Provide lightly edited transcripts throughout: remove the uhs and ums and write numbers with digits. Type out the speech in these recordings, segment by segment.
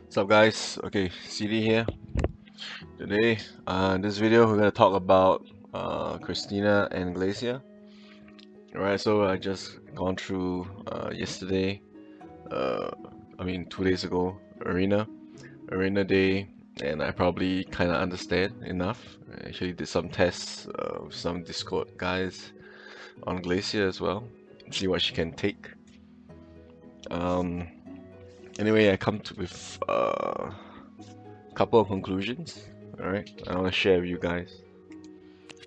What's up guys? Okay, CD here. Today, in this video we're gonna talk about Christina and Glacia. Alright, so I just gone through yesterday, uh, 2 days ago, Arena Day, and I probably kind of understand enough. I actually did some tests with some Discord guys on Glacia as well, see what she can take. Um, anyway, I come to with couple of conclusions. Alright, I want to share with you guys.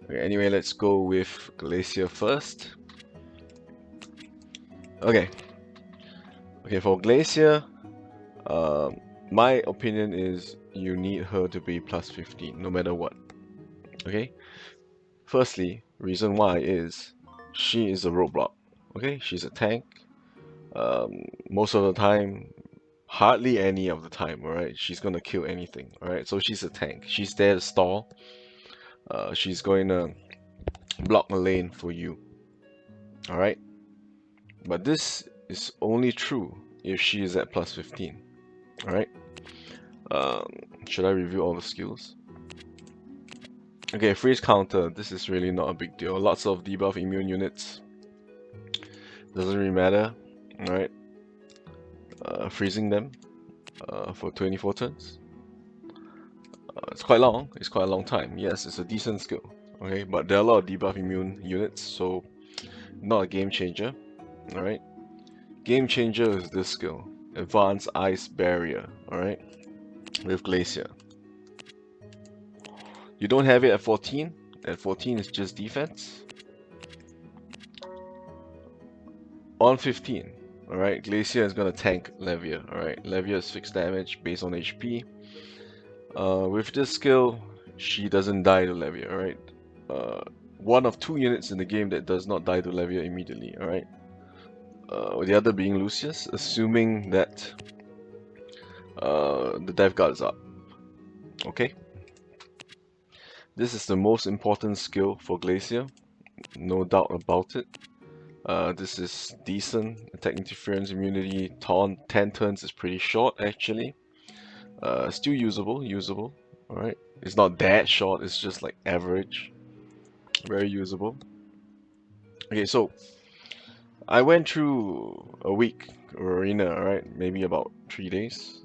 Okay, anyway, let's go with Glacia first. Okay, for Glacia, my opinion is you need her to be plus 15 no matter what. Okay, firstly, reason why is she is a roadblock. Okay, she's a tank. Most of the time, hardly any of the time, alright, she's gonna kill anything. Alright, so she's a tank. She's there to stall. She's going to block a lane for you. Alright, but this is only true if she is at plus 15. Alright, should I review all the skills? Okay, freeze counter. This is really not a big deal. Lots of debuff immune units. Doesn't really matter. Alright, freezing them for 24 turns. It's quite long. It's quite a long time. Yes, it's a decent skill. Okay, but there are a lot of debuff immune units, so not a game changer. Alright, game changer is this skill, Advanced Ice Barrier. Alright, with Glacia. You don't have it at 14. At 14 it's just defense. On 15, alright, Glacia is gonna tank Levia. Alright, Levia is fixed damage based on HP. With this skill, she doesn't die to Levia. Alright, one of two units in the game that does not die to Levia immediately. Alright, the other being Lucius, assuming that the Death Guard is up. Okay, this is the most important skill for Glacia, no doubt about it. This is decent. Attack interference immunity, taunt 10 turns is pretty short actually. Still usable. Alright, it's not that short, it's just like average. Very usable. Okay, so I went through a week of Arena, alright, maybe about 3 days.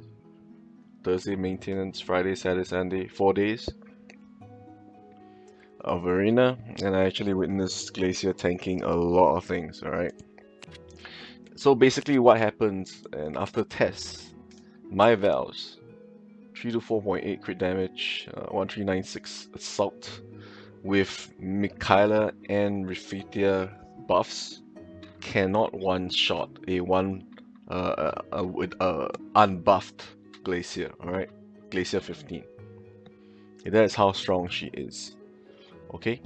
Thursday maintenance, Friday, Saturday, Sunday, 4 days of Arena, and I actually witnessed Glacia tanking a lot of things, alright. So basically what happens, and after tests, my Valves, 3 to 4.8 crit damage, 1396 assault, with Mikaela and Rifithia buffs, cannot one-shot a unbuffed Glacia, alright? Glacia 15. Okay, that is how strong she is. Okay?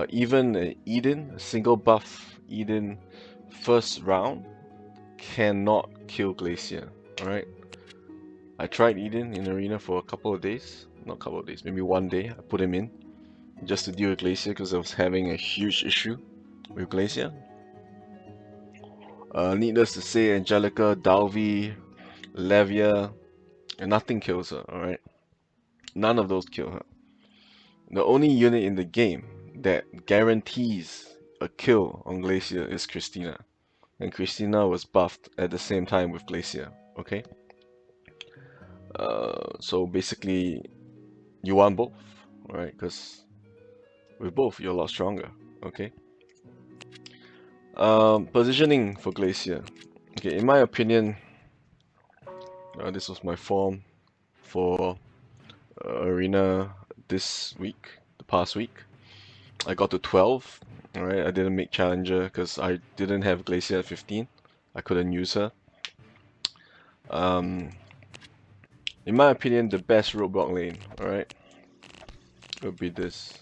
Even Eden, a single buff Eden first round, cannot kill Glacia, alright? I tried Eden in Arena for a couple of days. Not a couple of days, maybe one day. I put him in just to deal with Glacia because I was having a huge issue with Glacia. Needless to say, Angelica, Dalvi, Levia, and nothing kills her, alright? None of those kill her. The only unit in the game that guarantees a kill on Glacia is Christina. And Christina was buffed at the same time with Glacia, okay? So basically, you want both, right? Because with both, you're a lot stronger, okay? Positioning for Glacia. Okay, in my opinion, this was my form for Arena this week, the past week. I got to 12, alright? I didn't make Challenger because I didn't have Glacia at 15. I couldn't use her. In my opinion, the best roadblock lane, alright, would be this.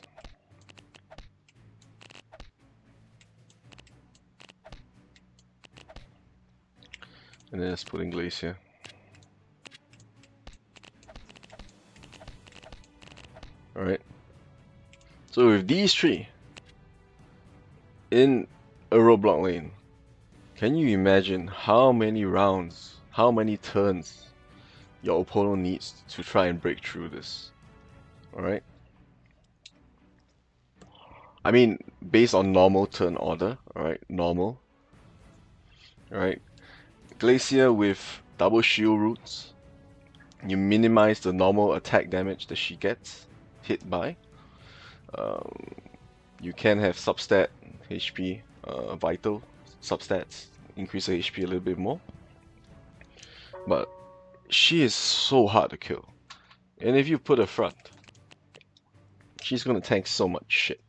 And then let's put in Glacia. Alright. So with these three in a roadblock lane, can you imagine how many rounds, how many turns your opponent needs to try and break through this. Alright? I mean, based on normal turn order, alright, normal. Alright? Glacia with double shield roots, you minimize the normal attack damage that she gets hit by. You can have substat HP, vital substats, increase the HP a little bit more. But she is so hard to kill. And if you put her front, she's gonna tank so much shit.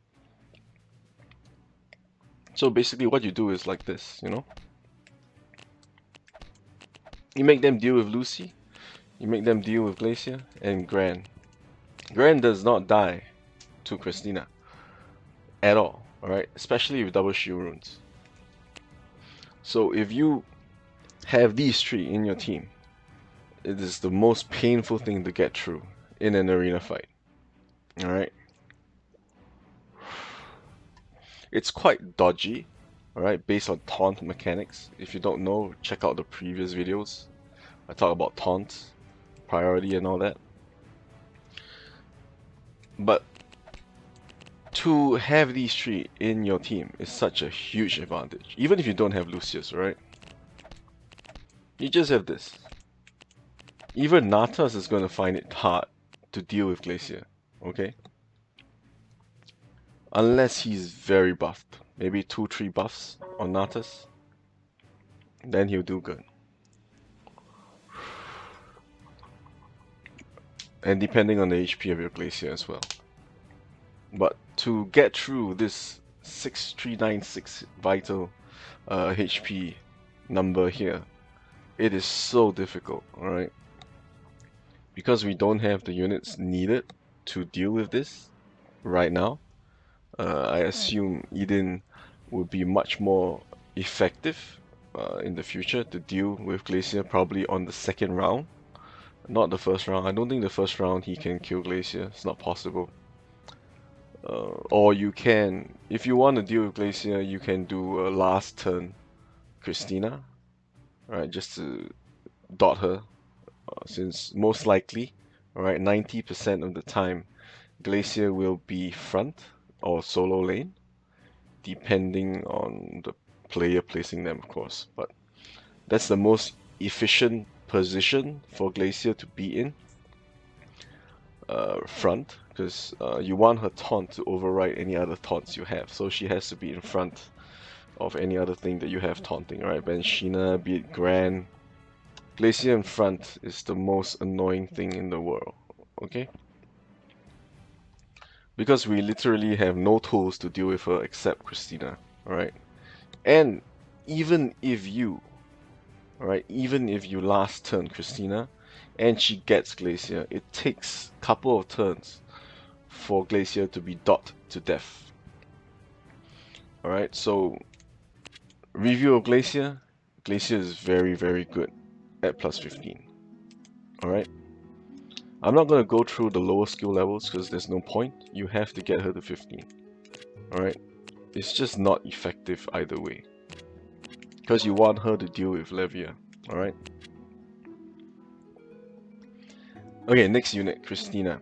So basically what you do is like this, you know? You make them deal with Lucy, you make them deal with Glacia, and Gran. Gran does not die to Christina at all, alright? Especially with double shield runes. So if you have these three in your team, it is the most painful thing to get through in an arena fight. Alright? It's quite dodgy, alright, based on taunt mechanics. If you don't know, check out the previous videos. I talk about taunts, priority and all that. But to have these three in your team is such a huge advantage. Even if you don't have Lucius, right? You just have this. Even Natas is going to find it hard to deal with Glacia, okay? Unless he's very buffed. Maybe 2-3 buffs on Natas. Then he'll do good. And depending on the HP of your Glacia as well. But to get through this 6396 vital HP number here, it is so difficult, alright? Because we don't have the units needed to deal with this right now, I assume Eden would be much more effective in the future to deal with Glacia, probably on the second round, not the first round. I don't think the first round he can kill Glacia, it's not possible. Or you can, if you want to deal with Glacia, you can do a last turn Christina, right? Just to dot her, since most likely, right, 90% of the time, Glacia will be front or solo lane, depending on the player placing them, of course. But that's the most efficient position for Glacia to be in, front, because you want her taunt to override any other taunts you have, so she has to be in front of any other thing that you have taunting, right? Benshina, be it Gran. Glacia in front is the most annoying thing in the world, okay? Because we literally have no tools to deal with her except Christina, alright? And even if you, alright, even if you last turn Christina and she gets Glacia, it takes a couple of turns for Glacia to be dot to death. Alright, so review of Glacia. Glacia is very, very good at plus 15. Alright? I'm not going to go through the lower skill levels because there's no point. You have to get her to 15. Alright? It's just not effective either way. Because you want her to deal with Levia. Alright? Okay, next unit, Christina.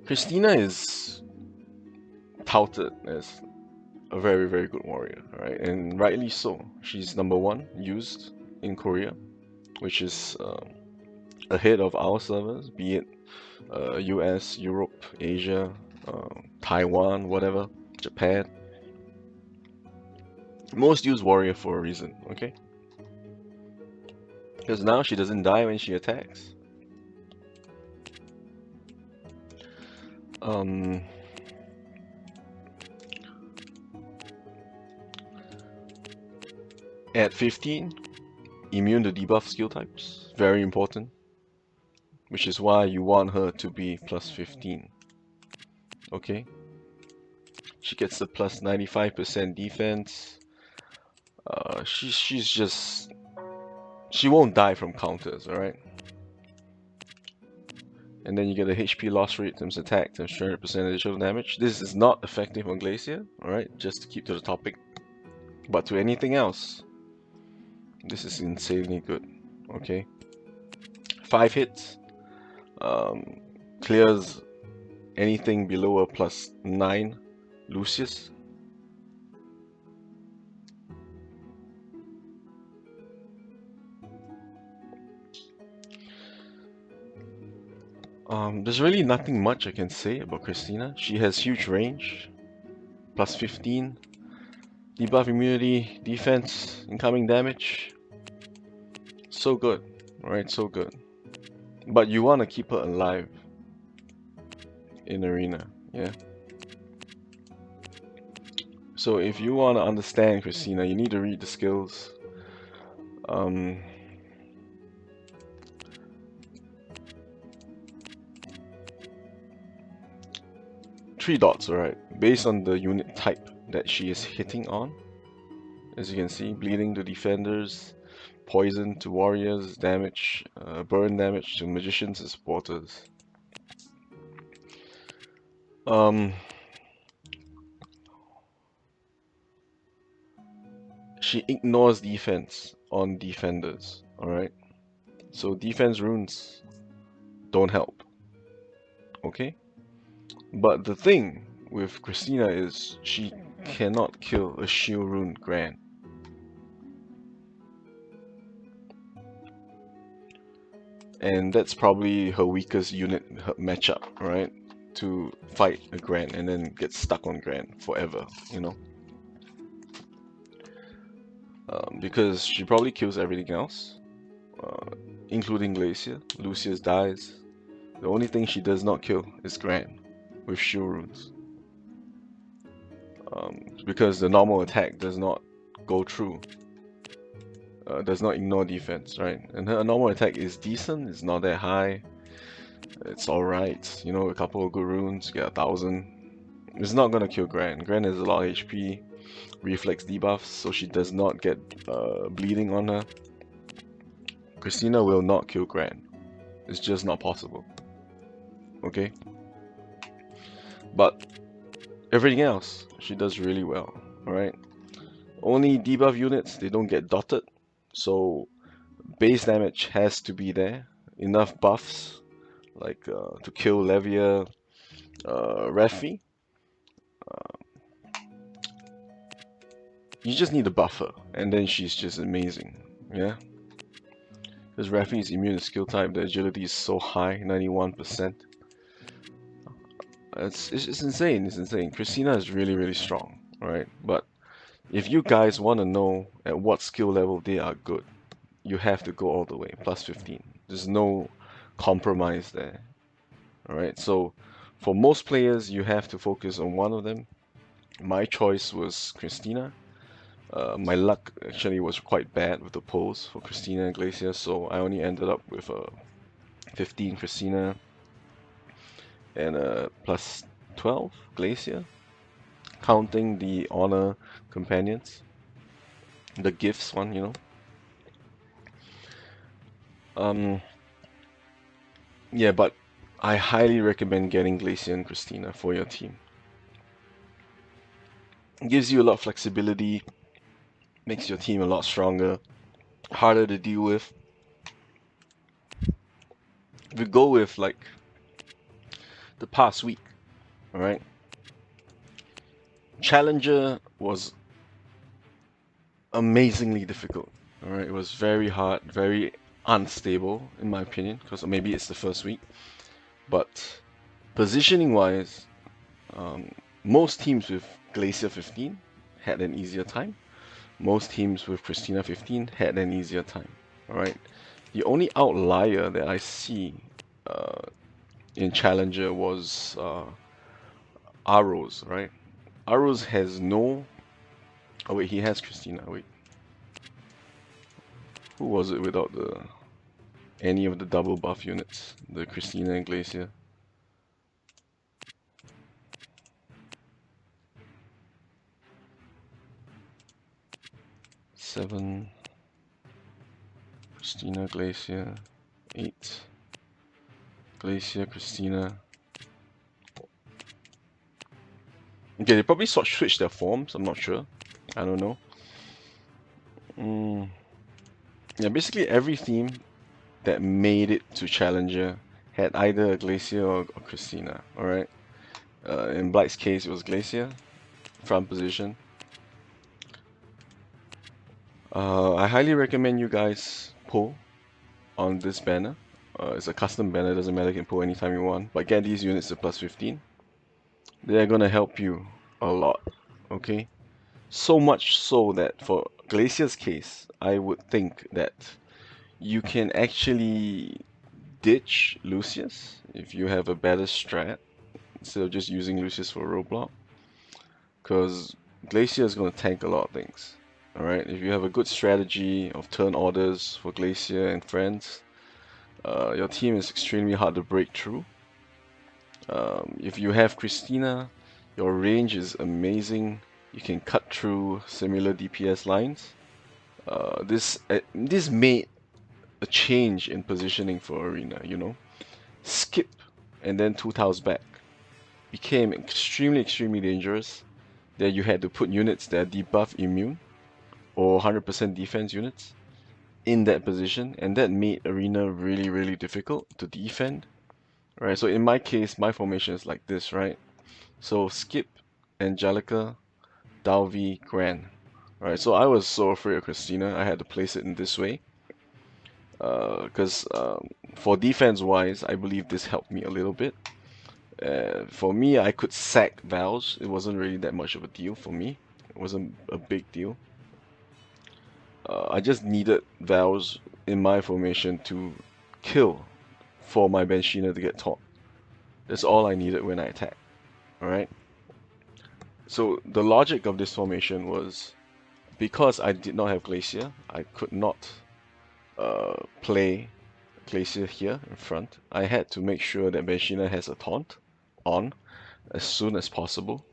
Christina is touted as a very, very good warrior. Alright? And rightly so. She's number 1 used in Korea, which is ahead of our servers, be it US, Europe, Asia, Taiwan, whatever, Japan. Most used warrior for a reason, okay? Because now she doesn't die when she attacks. At 15, immune to debuff skill types, very important. Which is why you want her to be plus 15. Okay? She gets the plus 95% defense. She's just... She won't die from counters, alright? And then you get a HP loss rate times attack times 300% additional damage. This is not effective on Glacia, alright? Just to keep to the topic. But to anything else, this is insanely good, okay? 5 hits. Clears anything below a +9 Lucius. There's really nothing much I can say about Christina. She has huge range, +15, debuff immunity, defense, incoming damage. So good, right? So good. But you want to keep her alive in arena, yeah? So if you want to understand Christina, you need to read the skills. 3 dots, alright, based on the unit type that she is hitting on. As you can see, bleeding to defenders, poison to warriors, damage, burn damage to magicians and supporters. She ignores defense on defenders, alright? So defense runes don't help, okay? But the thing with Christina is she cannot kill a shield rune Grand. And that's probably her weakest unit matchup, right? To fight a Grand and then get stuck on Grand forever, you know? Because she probably kills everything else, including Glacia. Lucius dies. The only thing she does not kill is Grand with shield runes. Because the normal attack does not go through. Does not ignore defense, right? And her normal attack is decent, it's not that high. It's alright, you know, a couple of good runes, get 1000. It's not gonna kill Gran. Gran has a lot of HP, reflex debuffs, so she does not get bleeding on her. Christina will not kill Gran. It's just not possible. Okay? But everything else, she does really well, alright? Only debuff units, they don't get dotted. So base damage has to be there. Enough buffs, like to kill Levia, Refi. You just need to buff her, and then she's just amazing, yeah? Because Refi is immune to skill type, the agility is so high, 91%. It's insane, it's insane. Christina is really, really strong, alright? But if you guys want to know at what skill level they are good, you have to go all the way, +15. There's no compromise there. Alright, so for most players, you have to focus on one of them. My choice was Christina. My luck actually was quite bad with the polls for Christina and Glacia, so I only ended up with a 15 Christina and a +12 Glacia, counting the honor companions, the gifts one, you know. Yeah, but I highly recommend getting Glacia and Christina for your team. It gives you a lot of flexibility, makes your team a lot stronger, harder to deal with. If we go with like the past week, alright? Challenger was amazingly difficult, alright? It was very hard, very unstable in my opinion, because maybe it's the first week. But positioning wise, most teams with Glacia 15 had an easier time. Most teams with Christina 15 had an easier time. Alright. The only outlier that I see in Challenger was Arrows, right? Arrows has no... Oh wait, he has Christina, wait. Who was it without the any of the double buff units? The Christina and Glacia. Seven, Christina, Glacia, 8, Glacia, Christina. Okay, they probably switched their forms, I'm not sure. I don't know. Yeah, basically every team that made it to Challenger had either Glacia or Christina, alright? In Blight's case, it was Glacia, front position. I highly recommend you guys pull on this banner. It's a custom banner, doesn't matter, you can pull anytime you want. But get these units to plus 15. They're gonna help you a lot, okay? So much so that for Glacia's case, I would think that you can actually ditch Lucius if you have a better strat instead of just using Lucius for roadblock, because Glacia is going to tank a lot of things. Alright, if you have a good strategy of turn orders for Glacia and friends, your team is extremely hard to break through. If you have Christina, your range is amazing. You can cut through similar DPS lines. This made a change in positioning for Arena, you know. Skip and then 2 tiles back became extremely dangerous, that you had to put units that are debuff immune or 100% defense units in that position, and that made Arena really difficult to defend. Right, so in my case, my formation is like this, right? So Skip, Angelica, Dalvi, Gran. Right, so I was so afraid of Christina, I had to place it in this way. Because for defense-wise, I believe this helped me a little bit. For me, I could sack Vals. It wasn't really that much of a deal for me. It wasn't a big deal. I just needed Vals in my formation to kill for my Benshina to get taught. That's all I needed when I attack. Alright? So the logic of this formation was, because I did not have Glacia, I could not play Glacia here in front. I had to make sure that Benshina has a taunt on as soon as possible.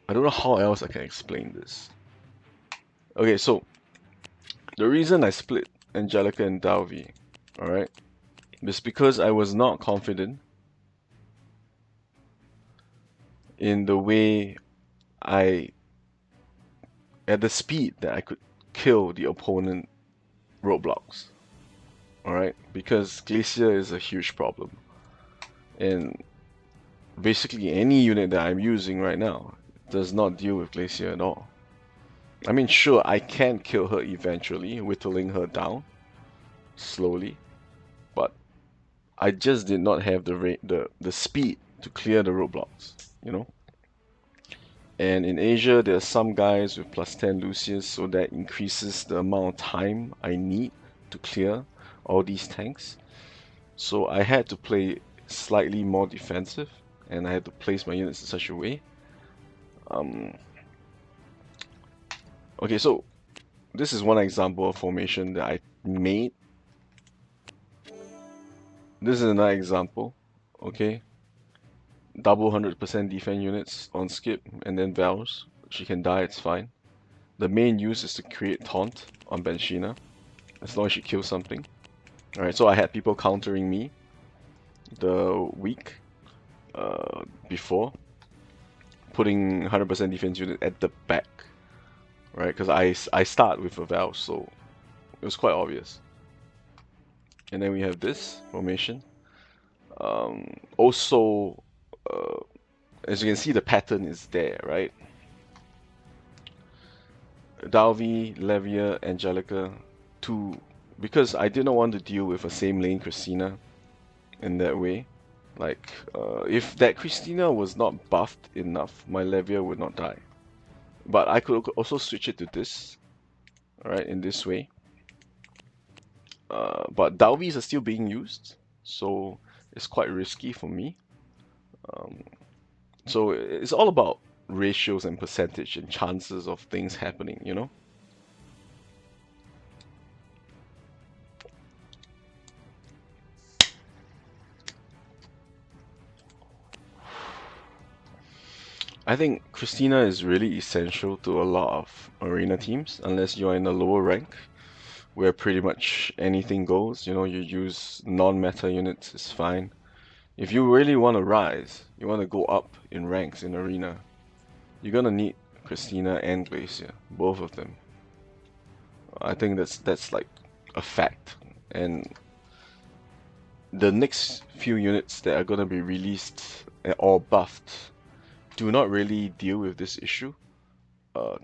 I don't know how else I can explain this. Okay, so the reason I split Angelica and Dalvi, alright, is because I was not confident in the way at the speed that I could kill the opponent roadblocks. Alright, because Glacia is a huge problem. And basically any unit that I'm using right now does not deal with Glacia at all. I mean, sure, I can kill her eventually, whittling her down slowly, but I just did not have the speed to clear the roadblocks, you know. And in Asia, there are some guys with plus 10 Lucius, so that increases the amount of time I need to clear all these tanks. So I had to play slightly more defensive, and I had to place my units in such a way. Okay, so this is one example of formation that I made. This is another example, okay? Double 100% defense units on Skip, and then Vals. She can die, it's fine. The main use is to create taunt on Benshina, as long as she kills something. Alright, so I had people countering me the week before, putting 100% defense unit at the back. Right, because I start with a Vals, so it was quite obvious. And then we have this formation. Also, as you can see, the pattern is there, right? Dalvi, Levia, Angelica, because I did not want to deal with a same lane Christina in that way. Like, if that Christina was not buffed enough, my Levia would not die. But I could also switch it to this, alright, in this way. But Dalvis are still being used, so it's quite risky for me. So it's all about ratios and percentage and chances of things happening, you know? I think Christina is really essential to a lot of arena teams, unless you're in a lower rank, where pretty much anything goes. You know, you use non-meta units is fine. If you really want to rise, you want to go up in ranks in Arena, you're gonna need Christina and Glacia, both of them. I think that's like a fact. And the next few units that are gonna be released or buffed do not really deal with this issue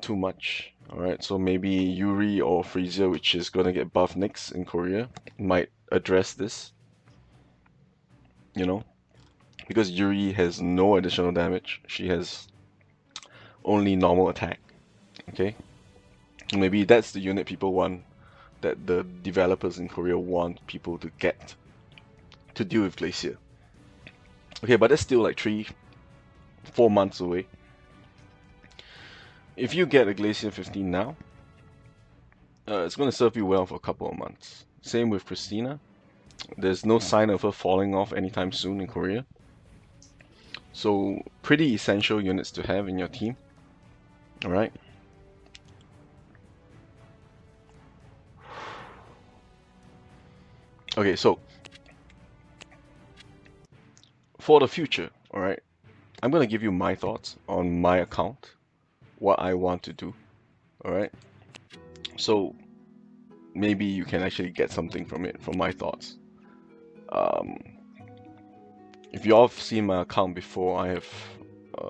too much. Alright, so maybe Yuri or Freezer, which is gonna get buffed next in Korea, might address this, you know, because Yuri has no additional damage. She has only normal attack. Okay, maybe that's the unit people want, that the developers in Korea want people to get to deal with Glacier. Okay, but that's still like 4 months away. If you get a Glacier 15 now, it's going to serve you well for a couple of months. Same with Christina. There's no sign of her falling off anytime soon in Korea. So pretty essential units to have in your team. Alright. Okay, so for the future, alright, I'm gonna give you my thoughts on my account, what I want to do. Alright. So maybe you can actually get something from it, from my thoughts. If you all have seen my account before, I have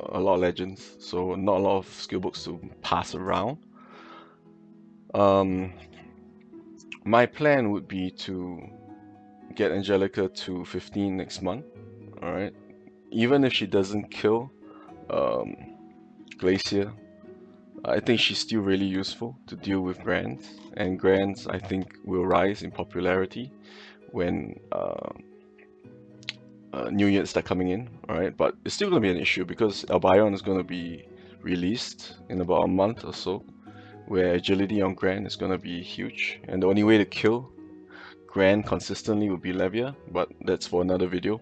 a lot of legends, so not a lot of skill books to pass around. My plan would be to get Angelica to 15 next month. Alright. Even if she doesn't kill Glacier, I think she's still really useful to deal with Grants, and Grants I think will rise in popularity when new units start coming in, alright? But it's still going to be an issue because Albion is going to be released in about a month or so, where agility on Grand is going to be huge, and the only way to kill Grand consistently would be Levia, but that's for another video.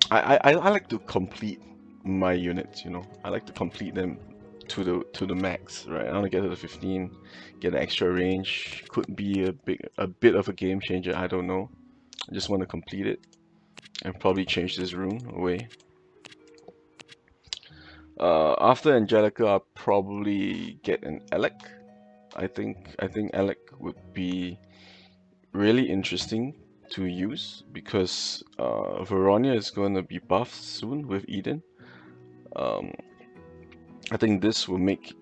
I like to complete my units, you know. I like to complete them to the max, right? I want to get to the 15, get an extra range. Could be a bit of a game changer. I don't know. I just want to complete it and probably change this rune away. After Angelica, I'll probably get an Alec. I think Alec would be really interesting to use because Veronia is going to be buffed soon with Eden. I think this will make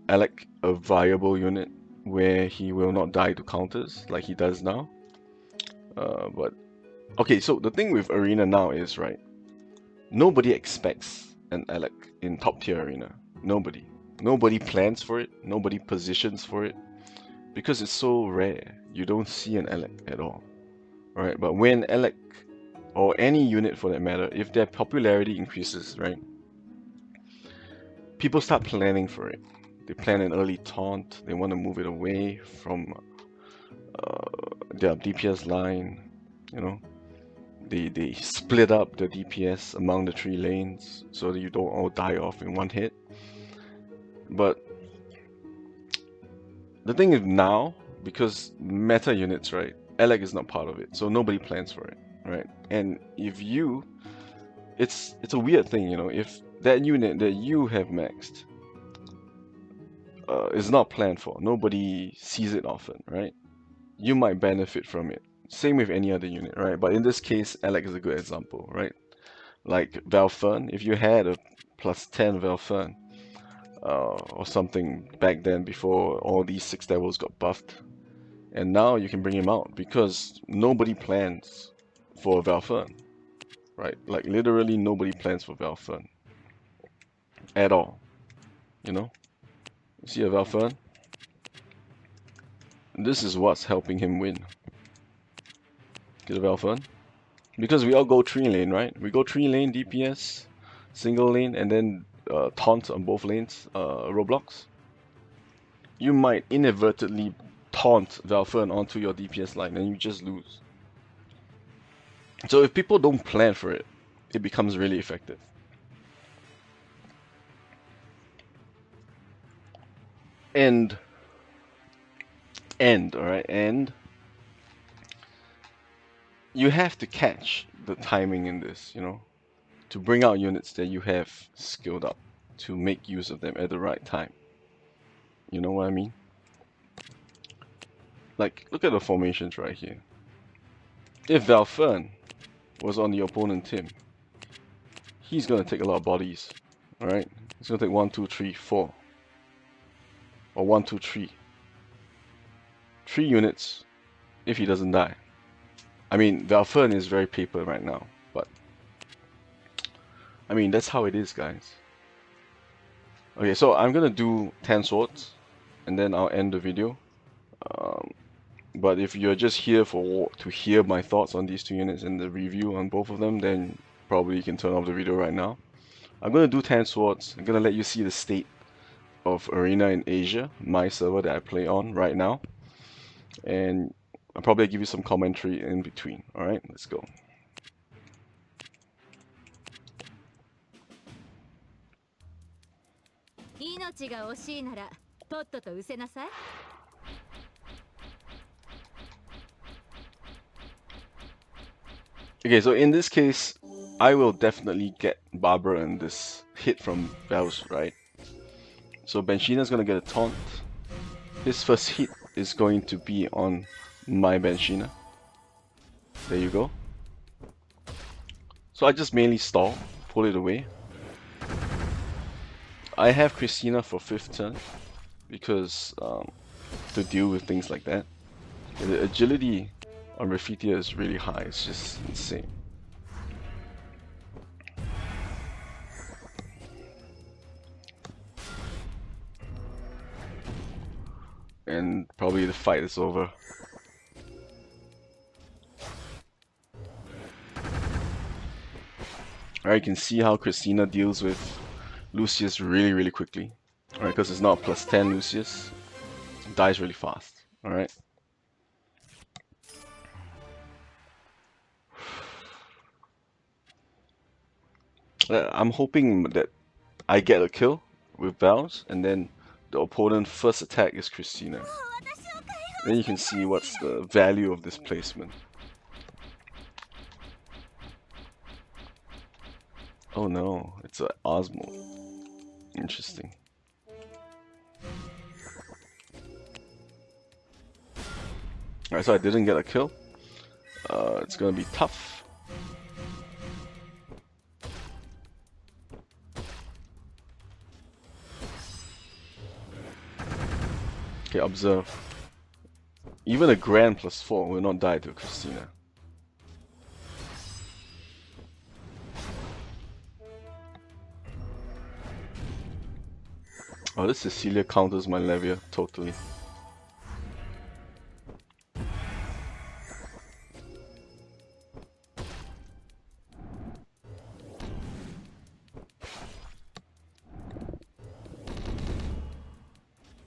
Alec a viable unit where he will not die to counters like he does now. But okay, so the thing with Arena now is, right, nobody expects an Alec in top tier Arena. Nobody. Nobody plans for it. Nobody positions for it. Because it's so rare. You don't see an Alec at all. Right? But when Alec, or any unit for that matter, if their popularity increases, right, people start planning for it. They plan an early taunt. They want to move it away from their DPS line. You know, they split up the DPS among the 3 lanes so that you don't all die off in one hit. But the thing is now, because meta units, right, Alec is not part of it, so nobody plans for it, right? And if you, it's a weird thing, you know, if that unit that you have maxed is not planned for, nobody sees it often, right? You might benefit from it. Same with any other unit, right? But in this case, Alec is a good example, right? Like Valfern, if you had a +10 Valfern or something back then before all these 6 devils got buffed, and now you can bring him out because nobody plans for Valfern, right? Like literally nobody plans for Valfern at all, you know? You see a Valfern? This is what's helping him win. Get a Valfern? Because we all go 3 lane, right? We go 3 lane DPS, single lane, and then taunt on both lanes, Roblox. You might inadvertently taunt Valfern onto your DPS line and you just lose. So if people don't plan for it, it becomes really effective. And, alright, and you have to catch the timing in this, to bring out units that you have skilled up to make use of them at the right time. You know what I mean? Like, look at the formations right here. If Valfern was on the opponent team, he's gonna take a lot of bodies. Alright? He's gonna take 1, 2, 3, 4. Or 1, 2, 3. 3 units if he doesn't die. I mean, Valfern is very paper right now, but I mean, that's how it is, guys. Okay, so I'm gonna do 10 swords, and then I'll end the video. But if you're just here to hear my thoughts on these 2 units and the review on both of them, then probably you can turn off the video right now. I'm gonna do 10 swords. I'm gonna let you see the state of Arena in Asia, my server that I play on right now. And I'll probably give you some commentary in between. Alright, let's go. Okay, so in this case, I will definitely get Barbara and this hit from Bells, right? So Benshina's gonna get a taunt. His first hit is going to be on my Benshina. There you go. So I just mainly stall, pull it away. I have Christina for 5th turn because to deal with things like that. The agility on Rafitia is really high, it's just insane. And probably the fight is over. Alright, you can see how Christina deals with Lucius really quickly. Alright, because it's not +10 Lucius. It dies really fast. Alright. I'm hoping that I get a kill with Bells, and then the opponent's first attack is Christina. Then you can see what's the value of this placement. Oh no, it's an Osmo. Interesting. Alright, so I didn't get a kill. It's gonna be tough. Okay, observe. Even a Grand +4 will not die to Christina. Oh, this Cecilia counters my Levia totally.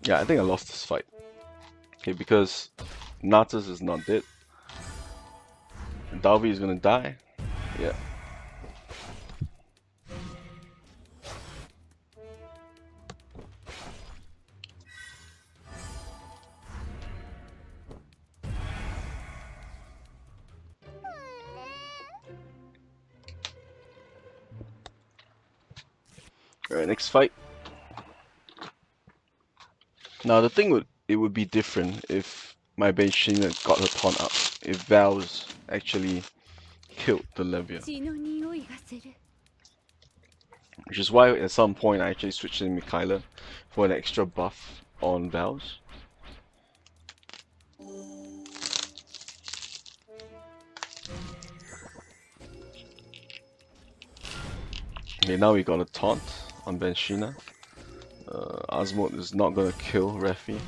Yeah, I think I lost this fight. Okay, because Natus is not dead. Dalvi is gonna die. Yeah. Alright, next fight. Now the thing would be different if my Benshina got her taunt up. If Val's actually killed the Levia. Which is why at some point I actually switched in Mikhaila for an extra buff on Val's. Okay, now we got a taunt on Benshina. Asmod is not gonna kill Refi.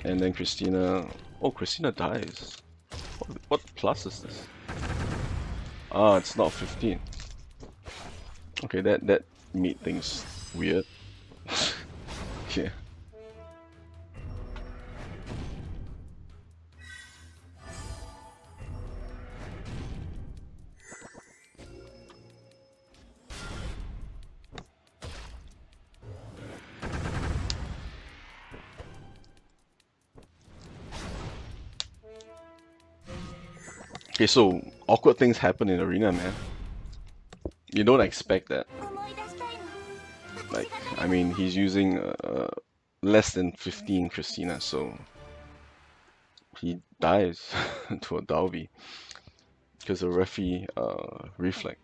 And then Christina... Oh, Christina dies. What plus is this? Ah, it's not 15. Okay, that made things weird. Yeah. Okay, so awkward things happen in arena, man. You don't expect that. Like, I mean, he's using less than 15 Christina, so he dies to a Dalvi because of Refi reflect.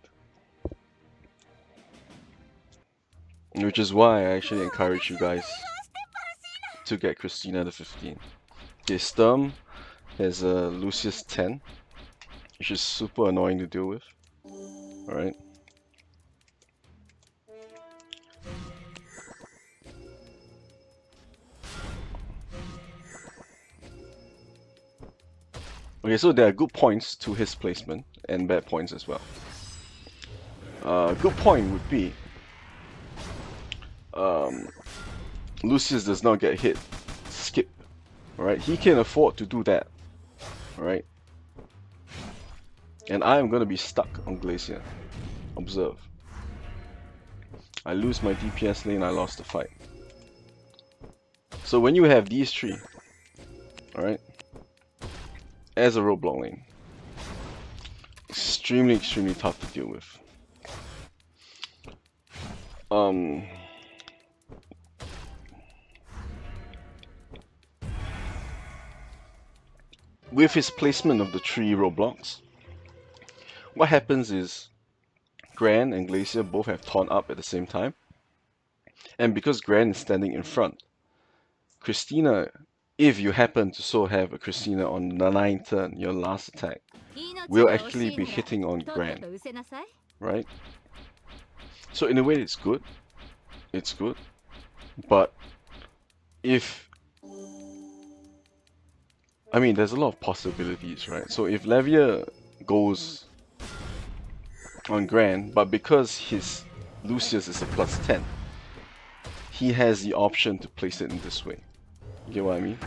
Which is why I actually encourage you guys to get Christina to 15. Okay, Sturm has a Lucius 10, which is super annoying to deal with. Alright. Okay, so there are good points to his placement and bad points as well. Good point would be Lucius does not get hit. Skip. Alright, he can afford to do that. Alright. And I am gonna be stuck on Glacia. Observe. I lose my DPS lane, I lost the fight. So when you have these three, alright, as a roadblock lane, extremely tough to deal with. With his placement of the 3 roadblocks, what happens is Gran and Glacia both have taunt up at the same time, and because Gran is standing in front, Christina, if you happen to so have a Christina on the 9th turn, your last attack, will actually be hitting on Gran, right? So in a way it's good, but if I mean, there's a lot of possibilities, right? So if Levia goes on Gran, but because his Lucius is a +10, he has the option to place it in this way. You get what I mean?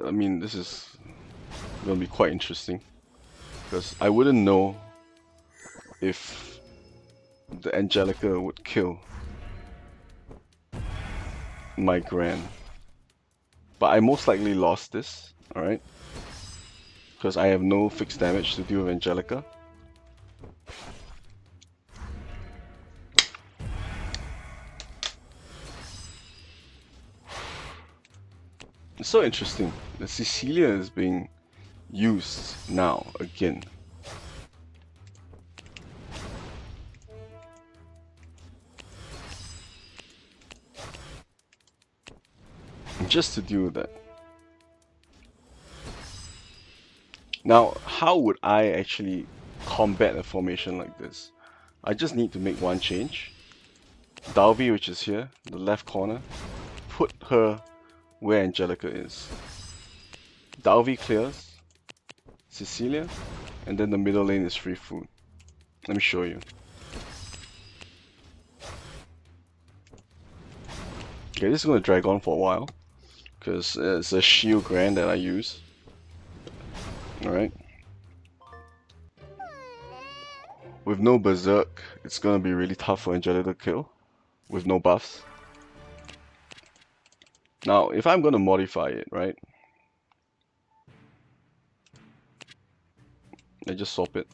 I mean, this is gonna be quite interesting because I wouldn't know if the Angelica would kill my Gran, but I most likely lost this, alright? Because I have no fixed damage to deal with Angelica. It's so interesting. The Cecilia is being used now again. Just to deal with that. Now, how would I actually combat a formation like this? I just need to make one change. Dalvi, which is here, the left corner, put her where Angelica is. Dalvi clears, Cecilia, and then the middle lane is free food. Let me show you. Okay, this is going to drag on for a while, because it's a shield Gran that I use. Alright. With no Berserk, it's going to be really tough for Angelica to kill, with no buffs. Now, if I'm going to modify it, right? I just swap it.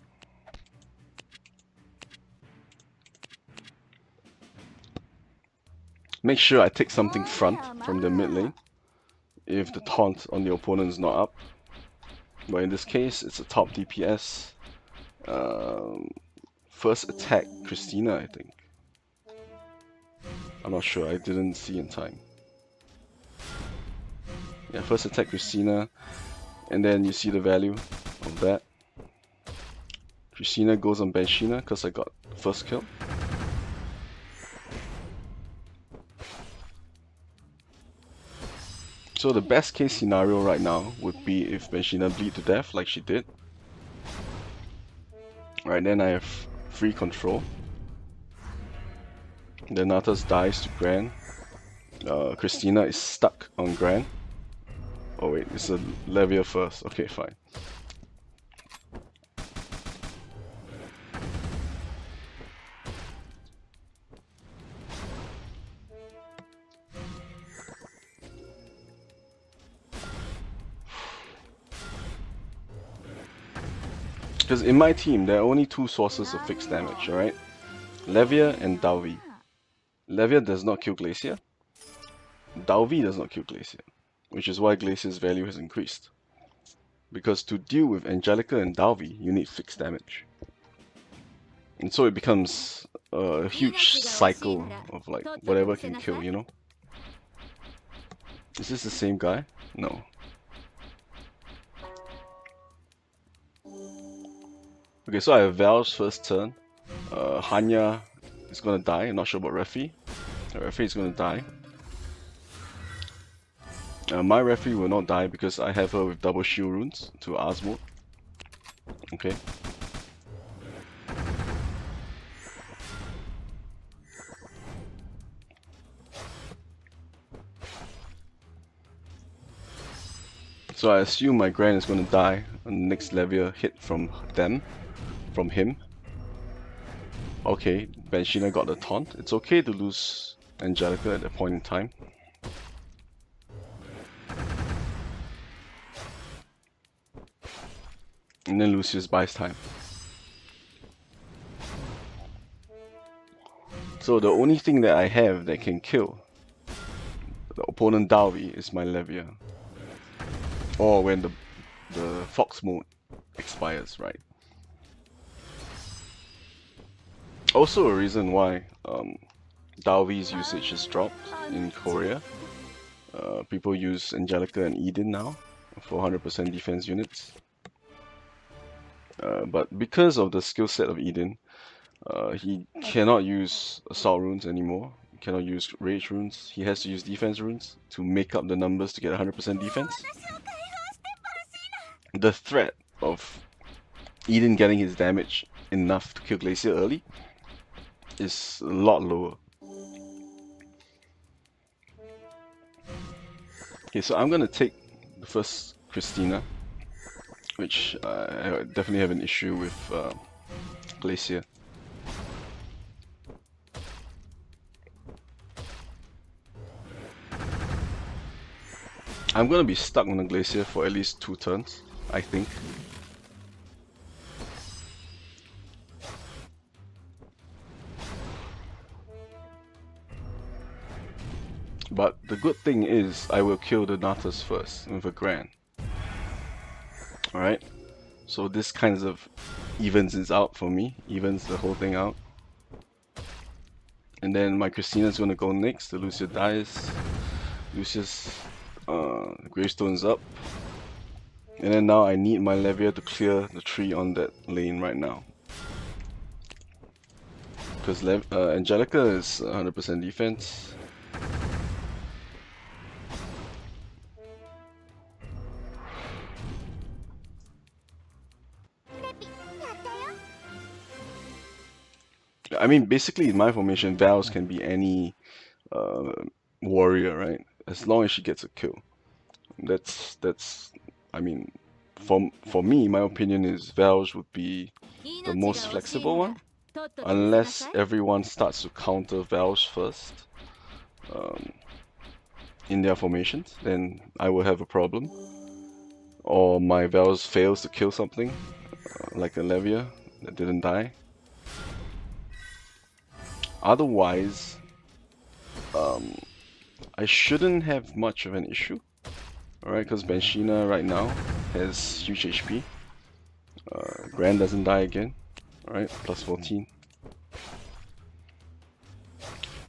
Make sure I take something front from the mid lane if the taunt on the opponent is not up. But in this case, it's a top DPS. First attack Christina, I think. I'm not sure, I didn't see in time. Yeah, first attack Christina, and then you see the value of that. Christina goes on Benshina because I got first kill. So the best case scenario right now would be if Benshina bleed to death like she did. Right, then I have free control. The Natas dies to Gran. Christina is stuck on Gran. Oh wait, it's a Levia first. Okay, fine. Because in my team, there are only two sources of fixed damage, alright? Levia and Dalvi. Levia does not kill Glacia. Dalvi does not kill Glacia. Which is why Glacia's value has increased. Because to deal with Angelica and Dalvi, you need fixed damage. And so it becomes a huge cycle of like whatever can kill, you know? Is this the same guy? No. Okay, so I have Val's first turn. Hanya is gonna die. I'm not sure about Refi. Refi is gonna die. My Refi will not die because I have her with double shield runes to Ars mode. Okay. So I assume my Gran is gonna die on the next Levia hit from him. Okay, Benshina got the taunt. It's okay to lose Angelica at that point in time. And then Lucius buys time. So the only thing that I have that can kill the opponent Dalvi is my Levia. Or when the Fox mode expires, right? Also a reason why Dalvi's usage has dropped in Korea. People use Angelica and Eden now for 100% defense units. But because of the skill set of Eden, he cannot use assault runes anymore. He cannot use rage runes. He has to use defense runes to make up the numbers to get 100% defense. The threat of Eden getting his damage enough to kill Glacia early is a lot lower. Okay, so I'm gonna take the first Christina, which I definitely have an issue with Glacia. I'm gonna be stuck on the Glacia for at least 2 turns, I think. But the good thing is I will kill the Natas first with a Gran. Alright, so this kind of evens it out for me, evens the whole thing out. And then my Christina's gonna go next, the Lucia dies. Lucia's gravestone's up. And then now I need my Levia to clear the tree on that lane right now. Because Angelica is 100% defense. I mean, basically in my formation, Vals can be any warrior, right? As long as she gets a kill. That's. I mean, for me, my opinion is Vals would be the most flexible one, unless everyone starts to counter Vals first in their formations, then I will have a problem. Or my Vals fails to kill something, like a Levia that didn't die. Otherwise, I shouldn't have much of an issue. Alright, because Benshina right now has huge HP. Gran doesn't die again. Alright, plus 14.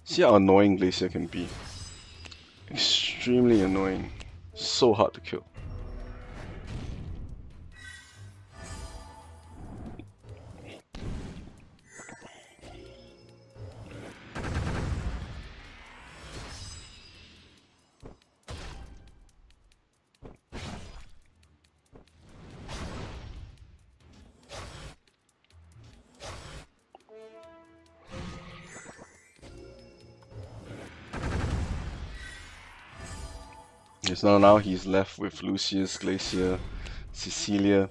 See how annoying Glacia can be. Extremely annoying. So hard to kill. Okay, so now he's left with Lucius, Glacia, Cecilia,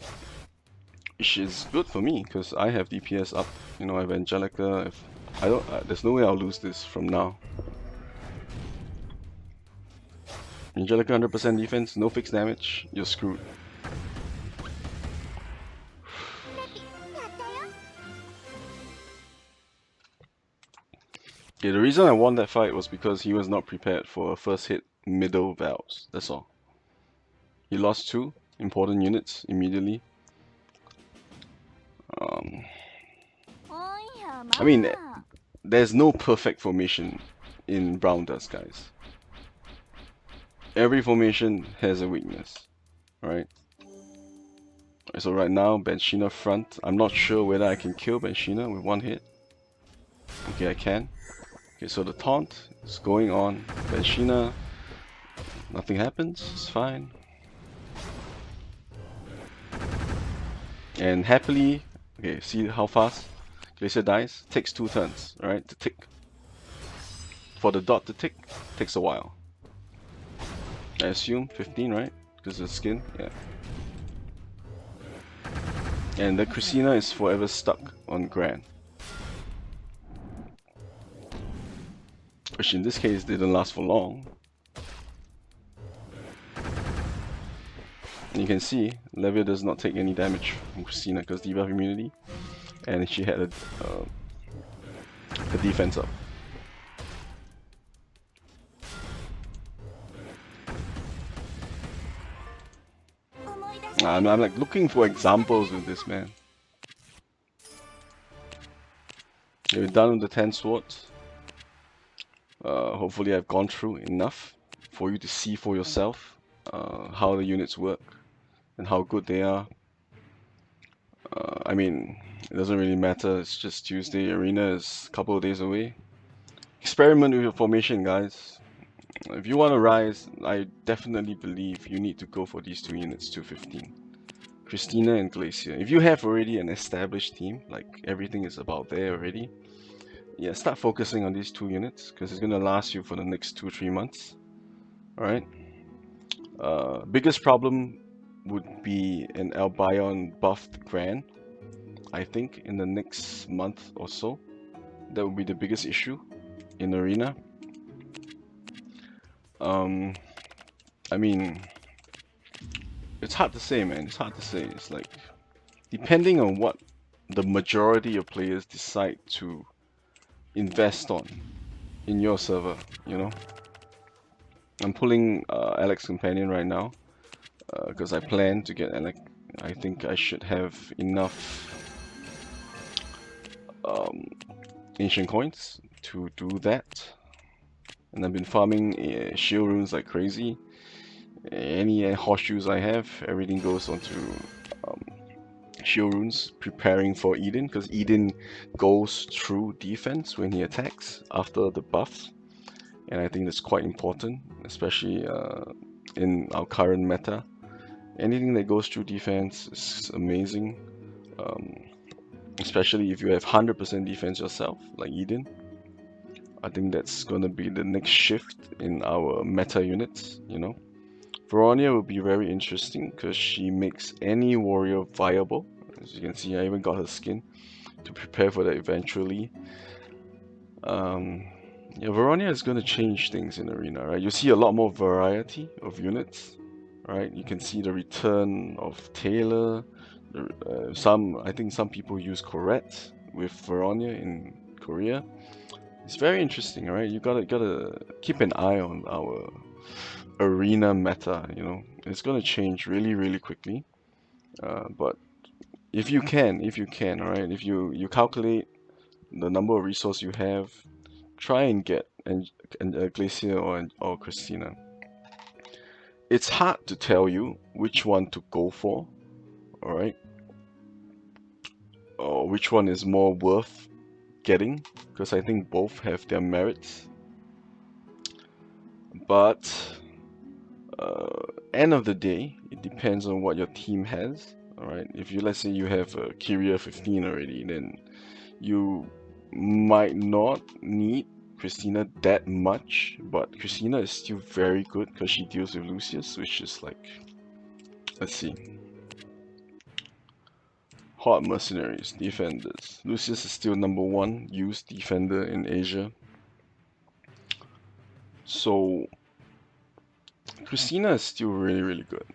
which is good for me because I have DPS up. You know, I have Angelica. If I don't, there's no way I'll lose this from now. Angelica 100% defense, no fixed damage, you're screwed. Yeah, the reason I won that fight was because he was not prepared for a first hit middle Valves, that's all. He lost 2 important units immediately. I mean, there's no perfect formation in Brown Dust, guys. Every formation has a weakness, right? So right now, Benshina front. I'm not sure whether I can kill Benshina with 1 hit. Okay, I can. Okay, so the taunt is going on. Benshina, nothing happens, it's fine. And happily, okay, see how fast Glacia dies? Takes 2 turns, right, to tick. For the dot to tick, takes a while. I assume 15, right? Because of the skin, yeah. And the Christina is forever stuck on Gran. Which in this case didn't last for long. And you can see, Levia does not take any damage from Christina because debuff immunity. And she had a defense up. I'm like looking for examples with this, man. We're done with the 10 swords. Hopefully I've gone through enough for you to see for yourself how the units work and how good they are. I mean, it doesn't really matter, it's just Tuesday, Arena is a couple of days away. Experiment with your formation, guys. If you want to rise, I definitely believe you need to go for these 2 units, 215. Christina and Glacia. If you have already an established team, like everything is about there already, yeah, start focusing on these 2 units because it's going to last you for the next 2-3 months. Alright? Biggest problem would be an Albion buffed Gran, I think, in the next month or so. That would be the biggest issue in Arena. I mean, it's hard to say, man. It's hard to say. It's like, depending on what the majority of players decide to invest on in your server, you know? I'm pulling Alex Companion right now because I plan to get Alex. I think I should have enough ancient coins to do that. And I've been farming shield runes like crazy. Any horseshoes I have, everything goes onto shield runes, preparing for Eden, because Eden goes through defense when he attacks after the buffs, and I think that's quite important, especially in our current meta. Anything that goes through defense is amazing, especially if you have 100% defense yourself, like Eden. I think that's gonna be the next shift in our meta units, you know. Veronia will be very interesting because she makes any warrior viable. As you can see, I even got her skin to prepare for that eventually. Yeah, Veronia is going to change things in Arena, right? You see a lot more variety of units, right? You can see the return of Taylor. I think some people use Corette with Veronia in Korea. It's very interesting, right? You gotta keep an eye on our Arena meta, you know. It's gonna change really, really quickly. But if you can, alright, if you calculate the number of resources you have, try and get Glacia or Christina. It's hard to tell you which one to go for, alright, or which one is more worth getting, because I think both have their merits. But end of the day, it depends on what your team has. Alright, if let's say you have a Kyria 15 already, then you might not need Christina that much, but Christina is still very good because she deals with Lucius, which is like, let's see. Hot mercenaries, defenders. Lucius is still #1 used defender in Asia. So Christina is still really, really good.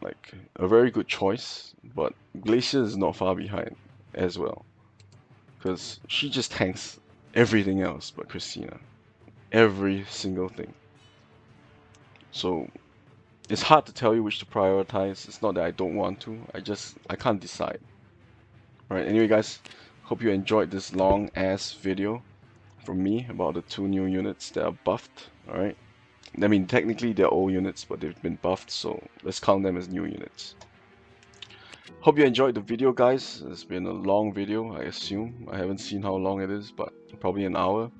Like a very good choice, but Glacia is not far behind as well. Because she just tanks everything else but Christina. Every single thing. So it's hard to tell you which to prioritize. It's not that I don't want to, I can't decide. Alright, anyway guys, hope you enjoyed this long ass video from me about the 2 new units that are buffed. Alright. I mean technically they're old units, but they've been buffed, so let's count them as new units. Hope you enjoyed the video guys. It's been a long video, I assume. I haven't seen how long it is, but probably an hour.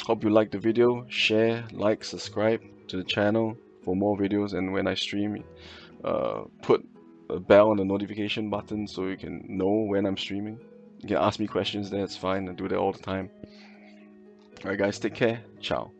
Hope you liked the video. Share, like, subscribe to the channel for more videos, and when I stream, put a bell on the notification button so you can know when I'm streaming. You can ask me questions there, it's fine. I do that all the time. Alright guys, take care. Ciao.